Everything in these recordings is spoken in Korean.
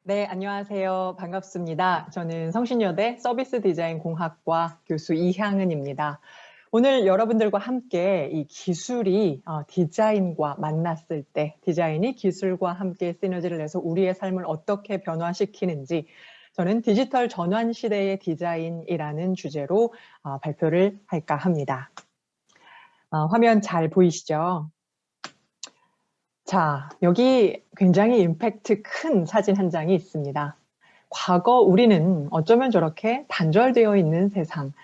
네, 안녕하세요. 반갑습니다. 저는 성신여대 서비스 디자인 공학과 교수 이향은입니다. 오늘 여러분들과 함께 이 기술이 디자인과 만났을 때 디자인이 기술과 함께 시너지를 내서 우리의 삶을 어떻게 변화시키는지 저는 디지털 전환 시대의 디자인이라는 주제로 발표를 할까 합니다. 화면 잘 보이시죠? 자, 여기 굉장히 임팩트 큰 사진 한 장이 있습니다. 과거 우리는 어쩌면 저렇게 단절되어 있는 세상.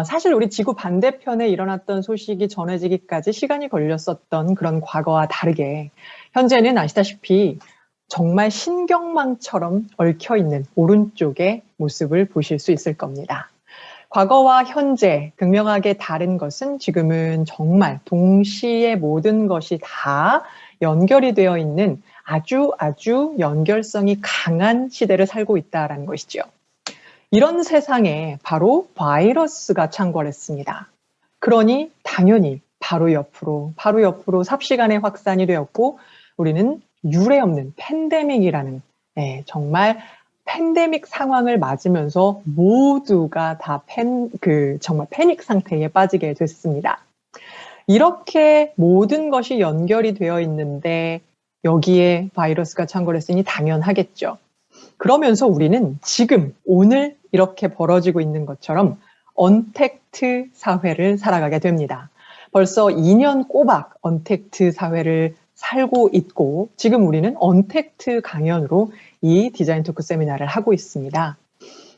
사실 우리 지구 반대편에 일어났던 소식이 전해지기까지 시간이 걸렸었던 그런 과거와 다르게 현재는 아시다시피 정말 신경망처럼 얽혀있는 오른쪽의 모습을 보실 수 있을 겁니다. 과거와 현재 극명하게 다른 것은 지금은 정말 동시에 모든 것이 다 연결이 되어 있는 아주 연결성이 강한 시대를 살고 있다는 것이죠. 이런 세상에 바로 바이러스가 창궐했습니다. 그러니 당연히 바로 옆으로 삽시간에 확산이 되었고 우리는 유례없는 팬데믹이라는 정말 팬데믹 상황을 맞으면서 모두가 다 정말 패닉 상태에 빠지게 됐습니다. 이렇게 모든 것이 연결이 되어 있는데 여기에 바이러스가 창궐했으니 당연하겠죠. 그러면서 우리는 지금 오늘 이렇게 벌어지고 있는 것처럼 언택트 사회를 살아가게 됩니다. 벌써 2년 꼬박 언택트 사회를 살고 있고 지금 우리는 언택트 강연으로 이 디자인 토크 세미나를 하고 있습니다.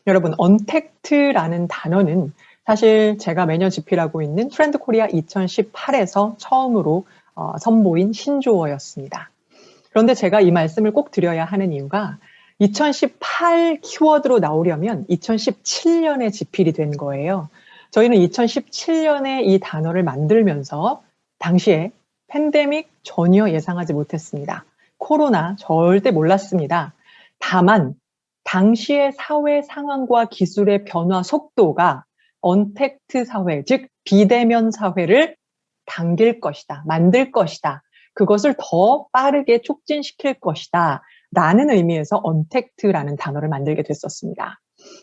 여러분, 언택트라는 단어는 사실 제가 매년 집필하고 있는 트렌드 코리아 2018에서 처음으로 선보인 신조어였습니다. 그런데 제가 이 말씀을 꼭 드려야 하는 이유가 2018 키워드로 나오려면 2017년에 집필이 된 거예요. 저희는 2017년에 이 단어를 만들면서 당시에 팬데믹 전혀 예상하지 못했습니다. 코로나 절대 몰랐습니다. 다만 당시의 사회 상황과 기술의 변화 속도가 언택트 사회, 즉 비대면 사회를 당길 것이다, 만들 것이다. 그것을 더 빠르게 촉진시킬 것이다. 라는 의미에서 언택트라는 단어를 만들게 됐었습니다.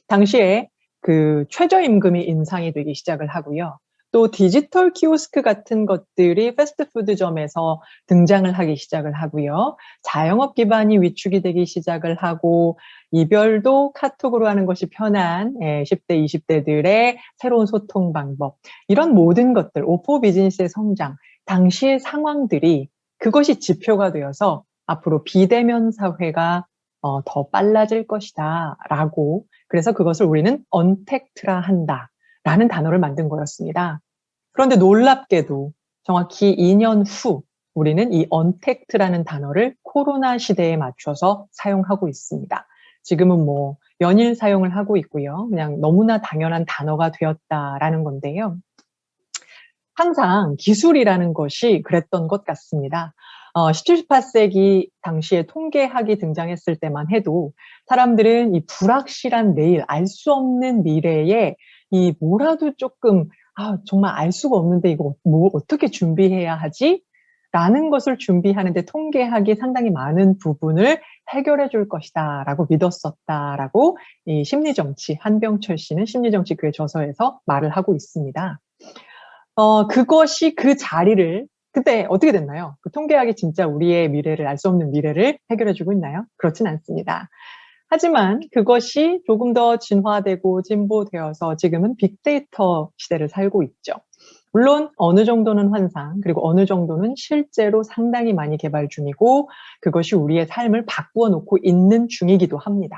당시에 그 최저임금이 인상이 되기 시작을 하고요. 또 디지털 키오스크 같은 것들이 패스트푸드점에서 등장을 하기 시작을 하고요. 자영업 기반이 위축이 되기 시작을 하고 이별도 카톡으로 하는 것이 편한 10대, 20대들의 새로운 소통 방법. 이런 모든 것들, 오포 비즈니스의 성장, 당시의 상황들이 그것이 지표가 되어서 앞으로 비대면 사회가 더 빨라질 것이다 라고 그래서 그것을 우리는 언택트라 한다 라는 단어를 만든 거였습니다. 그런데 놀랍게도 정확히 2년 후 우리는 이 언택트라는 단어를 코로나 시대에 맞춰서 사용하고 있습니다. 지금은 뭐 연일 사용을 하고 있고요. 그냥 너무나 당연한 단어가 되었다라는 건데요. 항상 기술이라는 것이 그랬던 것 같습니다. 17, 18세기 당시에 통계학이 등장했을 때만 해도 사람들은 이 불확실한 내일, 알 수 없는 미래에 이 뭐라도 조금 정말 알 수가 없는데 이거 뭐 어떻게 준비해야 하지? 라는 것을 준비하는데 통계학이 상당히 많은 부분을 해결해 줄 것이다 라고 믿었었다라고 이 심리정치, 한병철 씨는 심리정치 그의 저서에서 말을 하고 있습니다. 그것이 그 자리를 그때 어떻게 됐나요? 그 통계학이 진짜 우리의 미래를 알 수 없는 미래를 해결해주고 있나요? 그렇진 않습니다. 하지만 그것이 조금 더 진화되고 진보되어서 지금은 빅데이터 시대를 살고 있죠. 물론 어느 정도는 환상 그리고 어느 정도는 실제로 상당히 많이 개발 중이고 그것이 우리의 삶을 바꾸어 놓고 있는 중이기도 합니다.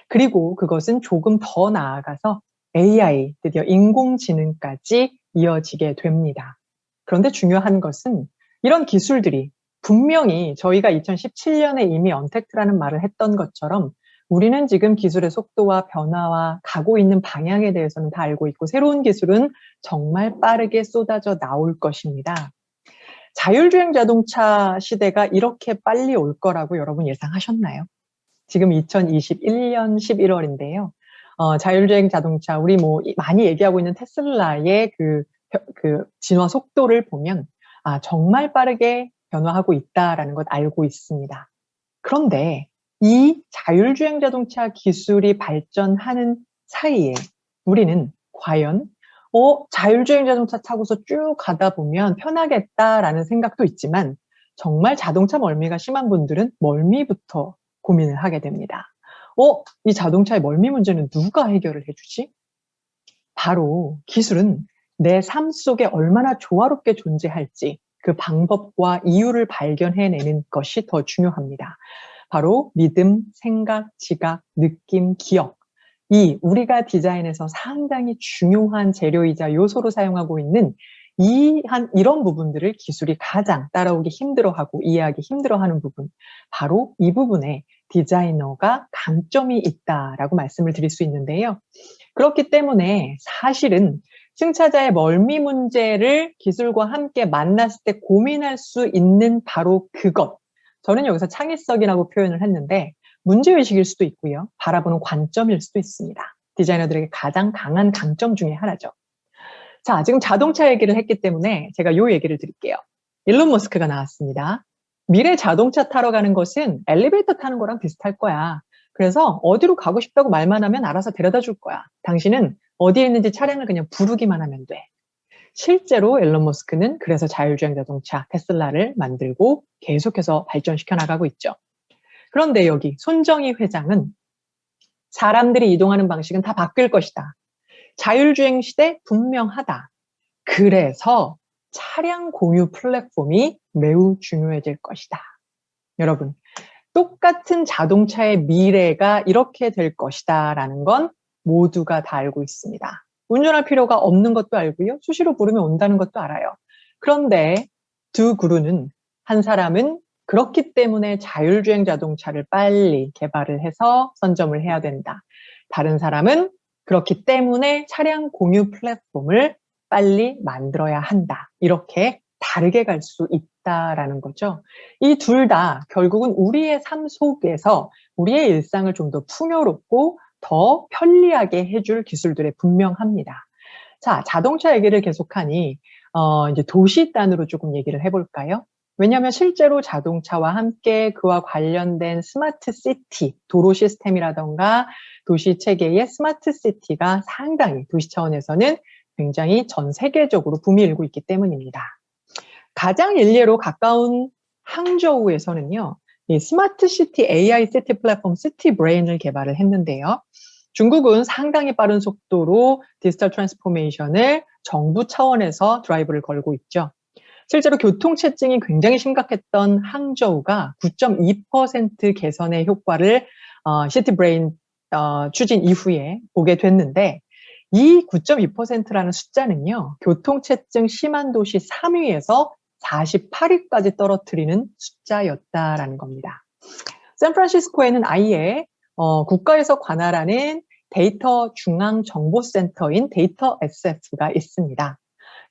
그리고 그것은 조금 더 나아가서 AI, 드디어 인공지능까지 이어지게 됩니다. 그런데 중요한 것은 이런 기술들이 분명히 저희가 2017년에 이미 언택트라는 말을 했던 것처럼 우리는 지금 기술의 속도와 변화와 가고 있는 방향에 대해서는 다 알고 있고 새로운 기술은 정말 빠르게 쏟아져 나올 것입니다. 자율주행 자동차 시대가 이렇게 빨리 올 거라고 여러분 예상하셨나요? 지금 2021년 11월인데요. 자율주행 자동차, 우리 뭐 많이 얘기하고 있는 테슬라의 그 진화 속도를 보면 정말 빠르게 변화하고 있다라는 것 알고 있습니다. 그런데 이 자율주행 자동차 기술이 발전하는 사이에 우리는 과연 자율주행 자동차 타고서 쭉 가다 보면 편하겠다라는 생각도 있지만 정말 자동차 멀미가 심한 분들은 멀미부터 고민을 하게 됩니다. 이 자동차의 멀미 문제는 누가 해결을 해주지? 바로 기술은 내 삶 속에 얼마나 조화롭게 존재할지 그 방법과 이유를 발견해내는 것이 더 중요합니다. 바로 믿음, 생각, 지각, 느낌, 기억. 이 우리가 디자인에서 상당히 중요한 재료이자 요소로 사용하고 있는 이런 부분들을 기술이 가장 따라오기 힘들어하고 이해하기 힘들어하는 부분. 바로 이 부분에 디자이너가 강점이 있다라고 말씀을 드릴 수 있는데요. 그렇기 때문에 사실은 승차자의 멀미 문제를 기술과 함께 만났을 때 고민할 수 있는 바로 그것. 저는 여기서 창의성이라고 표현을 했는데 문제의식일 수도 있고요. 바라보는 관점일 수도 있습니다. 디자이너들에게 가장 강한 강점 중에 하나죠. 자, 지금 자동차 얘기를 했기 때문에 제가 이 얘기를 드릴게요. 일론 머스크가 나왔습니다. 미래 자동차 타러 가는 것은 엘리베이터 타는 거랑 비슷할 거야. 그래서 어디로 가고 싶다고 말만 하면 알아서 데려다 줄 거야. 당신은 어디에 있는지 차량을 그냥 부르기만 하면 돼. 실제로 일론 머스크는 그래서 자율주행 자동차 테슬라를 만들고 계속해서 발전시켜 나가고 있죠. 그런데 여기 손정희 회장은 사람들이 이동하는 방식은 다 바뀔 것이다. 자율주행 시대 분명하다. 그래서 차량 공유 플랫폼이 매우 중요해질 것이다. 여러분, 똑같은 자동차의 미래가 이렇게 될 것이다 라는 건 모두가 다 알고 있습니다. 운전할 필요가 없는 것도 알고요. 수시로 부르면 온다는 것도 알아요. 그런데 두 그루는 한 사람은 그렇기 때문에 자율주행 자동차를 빨리 개발을 해서 선점을 해야 된다. 다른 사람은 그렇기 때문에 차량 공유 플랫폼을 빨리 만들어야 한다. 이렇게 다르게 갈 수 있다라는 거죠. 이 둘 다 결국은 우리의 삶 속에서 우리의 일상을 좀 더 풍요롭고 더 편리하게 해줄 기술들에 분명합니다. 자, 자동차 얘기를 계속하니 이제 도시 단으로 조금 얘기를 해볼까요? 왜냐하면 실제로 자동차와 함께 그와 관련된 스마트 시티, 도로 시스템이라던가 도시 체계의 스마트 시티가 상당히 도시 차원에서는 굉장히 전 세계적으로 붐이 일고 있기 때문입니다. 가장 일례로 가까운 항저우에서는요, 이 스마트 시티 AI 시티 플랫폼 시티 브레인을 개발을 했는데요. 중국은 상당히 빠른 속도로 디지털 트랜스포메이션을 정부 차원에서 드라이브를 걸고 있죠. 실제로 교통체증이 굉장히 심각했던 항저우가 9.2% 개선의 효과를 시티브레인 추진 이후에 보게 됐는데 이 9.2%라는 숫자는요. 교통체증 심한 도시 3위에서 48위까지 떨어뜨리는 숫자였다라는 겁니다. 샌프란시스코에는 아예 국가에서 관할하는 데이터 중앙정보센터인 데이터 SF가 있습니다.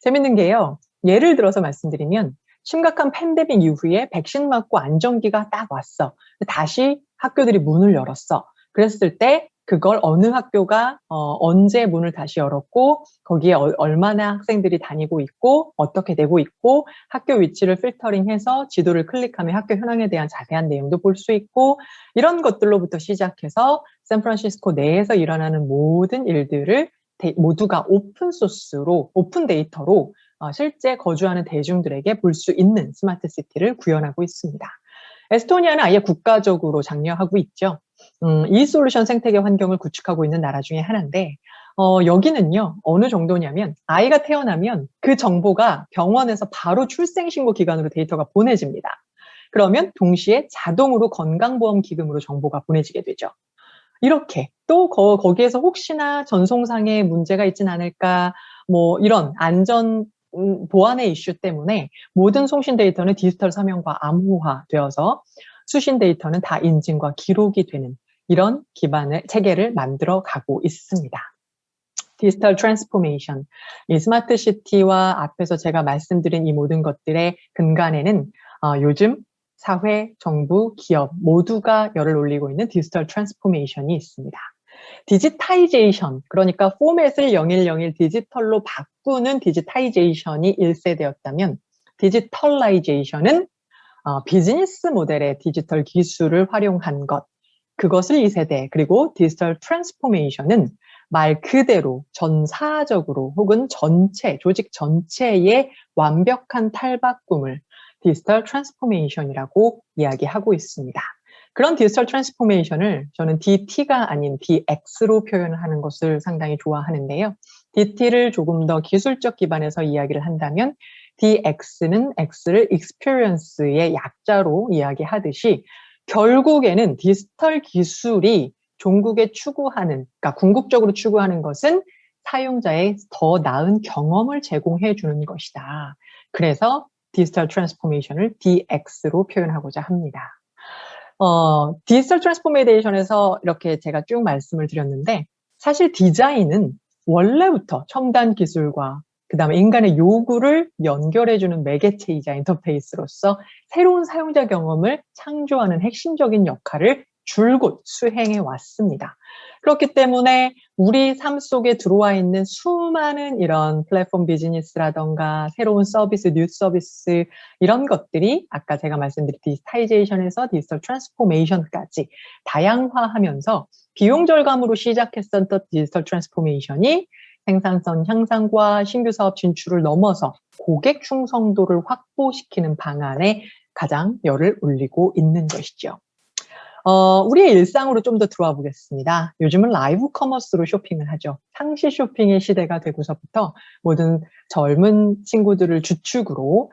재밌는 게요. 예를 들어서 말씀드리면 심각한 팬데믹 이후에 백신 맞고 안정기가 딱 왔어. 다시 학교들이 문을 열었어. 그랬을 때 그걸 어느 학교가 언제 문을 다시 열었고 거기에 얼마나 학생들이 다니고 있고 어떻게 되고 있고 학교 위치를 필터링해서 지도를 클릭하면 학교 현황에 대한 자세한 내용도 볼 수 있고 이런 것들로부터 시작해서 샌프란시스코 내에서 일어나는 모든 일들을 모두가 오픈 소스로 오픈 데이터로 실제 거주하는 대중들에게 볼 수 있는 스마트 시티를 구현하고 있습니다. 에스토니아는 아예 국가적으로 장려하고 있죠. 이솔루션 생태계 환경을 구축하고 있는 나라 중에 하나인데 여기는요. 어느 정도냐면 아이가 태어나면 그 정보가 병원에서 바로 출생신고 기관으로 데이터가 보내집니다. 그러면 동시에 자동으로 건강보험기금으로 정보가 보내지게 되죠. 이렇게 또 거기에서 혹시나 전송상에 문제가 있진 않을까 뭐 이런 안전 보안의 이슈 때문에 모든 송신 데이터는 디지털 서명과 암호화되어서 수신 데이터는 다 인증과 기록이 되는 이런 기반의 체계를 만들어 가고 있습니다. 디지털 트랜스포메이션, 이 스마트 시티와 앞에서 제가 말씀드린 이 모든 것들의 근간에는 요즘 사회, 정부, 기업 모두가 열을 올리고 있는 디지털 트랜스포메이션이 있습니다. 디지타이제이션, 그러니까 포맷을 0101 디지털로 바꾸는 디지타이제이션이 1세대였다면 디지털라이제이션은 비즈니스 모델의 디지털 기술을 활용한 것, 그것을 2세대, 그리고 디지털 트랜스포메이션은 말 그대로 전사적으로 혹은 전체, 조직 전체의 완벽한 탈바꿈을 디지털 트랜스포메이션이라고 이야기하고 있습니다. 그런 디지털 트랜스포메이션을 저는 DT가 아닌 DX로 표현을 하는 것을 상당히 좋아하는데요. DT를 조금 더 기술적 기반에서 이야기를 한다면 DX는 X를 experience의 약자로 이야기하듯이 결국에는 디지털 기술이 종국에 추구하는, 그러니까 궁극적으로 추구하는 것은 사용자의 더 나은 경험을 제공해 주는 것이다. 그래서 디지털 트랜스포메이션을 DX로 표현하고자 합니다. 디지털 트랜스포메이션에서 이렇게 제가 쭉 말씀을 드렸는데 사실 디자인은 원래부터 첨단 기술과 그다음에 인간의 요구를 연결해주는 매개체이자 인터페이스로서 새로운 사용자 경험을 창조하는 핵심적인 역할을 줄곧 수행해 왔습니다. 그렇기 때문에 우리 삶 속에 들어와 있는 수많은 이런 플랫폼 비즈니스라던가 새로운 서비스, 뉴 서비스 이런 것들이 아까 제가 말씀드린 디지타이제이션에서 디지털 트랜스포메이션까지 다양화하면서 비용 절감으로 시작했던 디지털 트랜스포메이션이 생산성 향상과 신규 사업 진출을 넘어서 고객 충성도를 확보시키는 방안에 가장 열을 올리고 있는 것이죠. 우리의 일상으로 좀 더 들어와 보겠습니다. 요즘은 라이브 커머스로 쇼핑을 하죠. 상시 쇼핑의 시대가 되고서부터 모든 젊은 친구들을 주축으로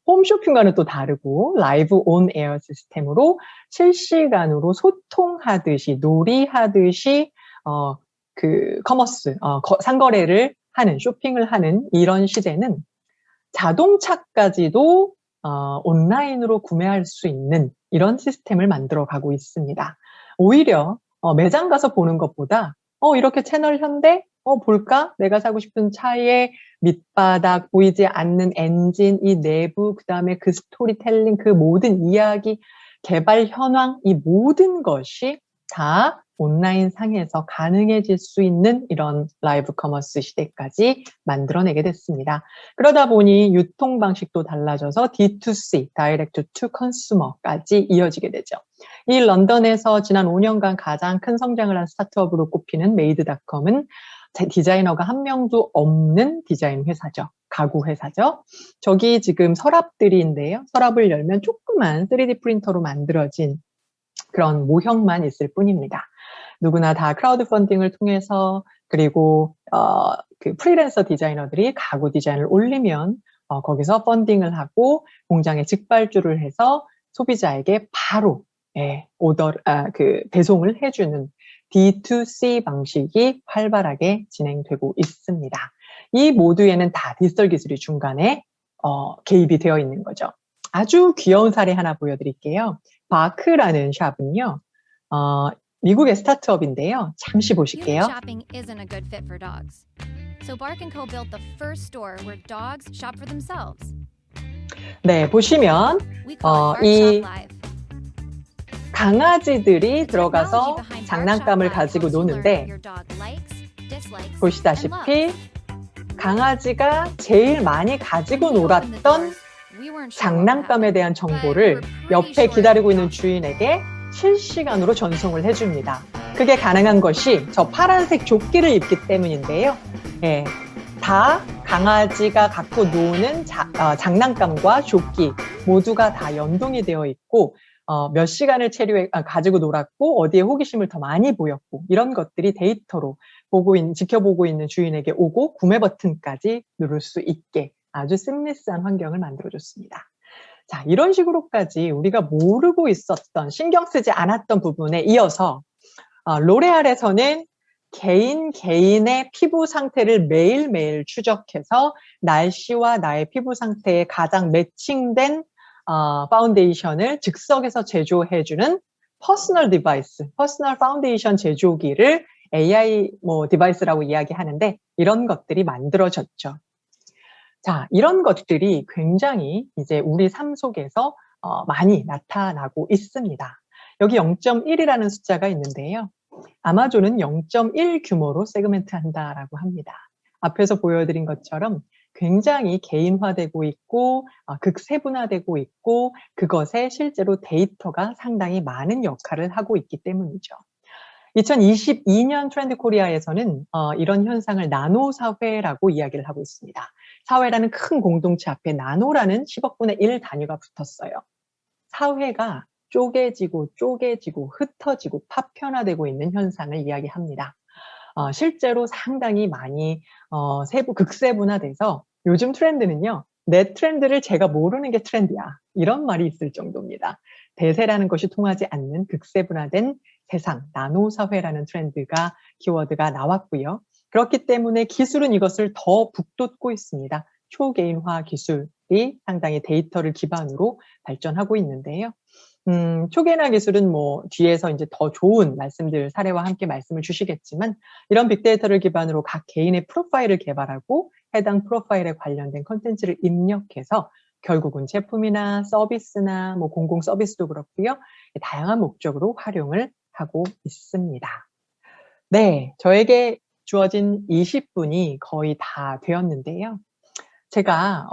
홈쇼핑과는 또 다르고 라이브 온 에어 시스템으로 실시간으로 소통하듯이 놀이하듯이 커머스, 상거래를 하는, 쇼핑을 하는 이런 시대는 자동차까지도 온라인으로 구매할 수 있는 이런 시스템을 만들어 가고 있습니다. 오히려 매장 가서 보는 것보다 이렇게 채널 현대 볼까? 내가 사고 싶은 차의 밑바닥, 보이지 않는 엔진, 이 내부, 그다음에 그 스토리텔링, 그 모든 이야기, 개발 현황, 이 모든 것이 다 온라인 상에서 가능해질 수 있는 이런 라이브 커머스 시대까지 만들어내게 됐습니다. 그러다 보니 유통 방식도 달라져서 D2C, Direct to Consumer까지 이어지게 되죠. 이 런던에서 지난 5년간 가장 큰 성장을 한 스타트업으로 꼽히는 메이드닷컴은 디자이너가 한 명도 없는 디자인 회사죠. 가구 회사죠. 저기 지금 서랍들인데요. 서랍을 열면 조그만 3D 프린터로 만들어진 그런 모형만 있을 뿐입니다. 누구나 다 크라우드 펀딩을 통해서 그리고 그 프리랜서 디자이너들이 가구 디자인을 올리면 거기서 펀딩을 하고 공장에 직발주를 해서 소비자에게 바로 배송을 해주는 D2C 방식이 활발하게 진행되고 있습니다. 이 모두에는 다 디지털 기술이 중간에 개입이 되어 있는 거죠. 아주 귀여운 사례 하나 보여드릴게요. 바크라는 샵은요, 미국의 스타트업인데요. 잠시 보실게요. Shopping isn't a good fit for dogs. So Bark & Co built the first store where dogs shop for themselves. 네, 보시면 We call it Bark 이 Shop Live. 강아지들이 들어가서 장난감을 가지고 노는데 보시다시피 강아지가 제일 많이 가지고 놀았던 장난감에 대한 정보를 옆에 기다리고 있는 주인에게 실시간으로 전송을 해줍니다. 그게 가능한 것이 저 파란색 조끼를 입기 때문인데요. 예, 다 강아지가 갖고 노는 장난감과 조끼 모두가 다 연동이 되어 있고 몇 시간을 가지고 놀았고 어디에 호기심을 더 많이 보였고 이런 것들이 데이터로 지켜보고 있는 주인에게 오고 구매 버튼까지 누를 수 있게 아주 심리스한 환경을 만들어줬습니다. 자, 이런 식으로까지 우리가 모르고 있었던 신경 쓰지 않았던 부분에 이어서 로레알에서는 개인의 피부 상태를 매일매일 추적해서 날씨와 나의 피부 상태에 가장 매칭된 파운데이션을 즉석에서 제조해주는 퍼스널 파운데이션 제조기를 AI 디바이스라고 이야기하는데 이런 것들이 만들어졌죠. 자, 이런 것들이 굉장히 이제 우리 삶 속에서 많이 나타나고 있습니다. 여기 0.1이라는 숫자가 있는데요. 아마존은 0.1 규모로 세그멘트 한다라고 합니다. 앞에서 보여드린 것처럼 굉장히 개인화되고 있고 극세분화되고 있고 그것에 실제로 데이터가 상당히 많은 역할을 하고 있기 때문이죠. 2022년 트렌드 코리아에서는 이런 현상을 나노 사회라고 이야기를 하고 있습니다. 사회라는 큰 공동체 앞에 나노라는 10억분의 1 단위가 붙었어요. 사회가 쪼개지고 흩어지고 파편화되고 있는 현상을 이야기합니다. 실제로 상당히 많이 극세분화돼서 요즘 트렌드는요. 내 트렌드를 제가 모르는 게 트렌드야. 이런 말이 있을 정도입니다. 대세라는 것이 통하지 않는 극세분화된 세상, 나노 사회라는 트렌드가 키워드가 나왔고요. 그렇기 때문에 기술은 이것을 더 북돋고 있습니다. 초개인화 기술이 상당히 데이터를 기반으로 발전하고 있는데요. 초개인화 기술은 뭐 뒤에서 이제 더 좋은 말씀들 사례와 함께 말씀을 주시겠지만 이런 빅데이터를 기반으로 각 개인의 프로파일을 개발하고 해당 프로파일에 관련된 콘텐츠를 입력해서 결국은 제품이나 서비스나 뭐 공공 서비스도 그렇고요. 다양한 목적으로 활용을 하고 있습니다. 네, 저에게 주어진 20분이 거의 다 되었는데요. 제가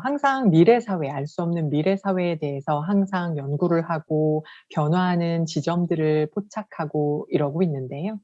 항상 미래 사회, 알 수 없는 미래 사회에 대해서 항상 연구를 하고 변화하는 지점들을 포착하고 이러고 있는데요.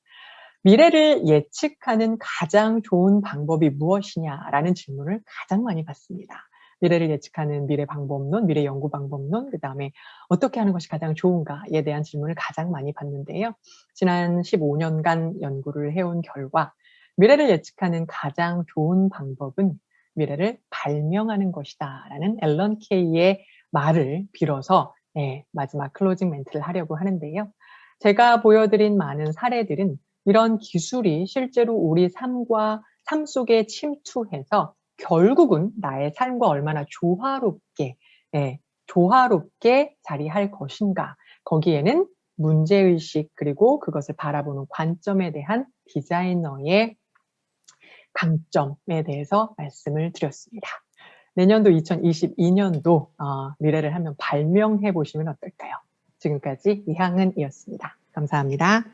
미래를 예측하는 가장 좋은 방법이 무엇이냐라는 질문을 가장 많이 받습니다. 미래를 예측하는 미래 방법론, 미래 연구 방법론, 그다음에 어떻게 하는 것이 가장 좋은가에 대한 질문을 가장 많이 받는데요. 지난 15년간 연구를 해온 결과 미래를 예측하는 가장 좋은 방법은 미래를 발명하는 것이다 라는 앨런 케이의 말을 빌어서 마지막 클로징 멘트를 하려고 하는데요. 제가 보여드린 많은 사례들은 이런 기술이 실제로 우리 삶 속에 침투해서 결국은 나의 삶과 얼마나 조화롭게 자리할 것인가. 거기에는 문제의식 그리고 그것을 바라보는 관점에 대한 디자이너의 강점에 대해서 말씀을 드렸습니다. 내년도 2022년도 미래를 한번 발명해 보시면 어떨까요? 지금까지 이향은이었습니다. 감사합니다.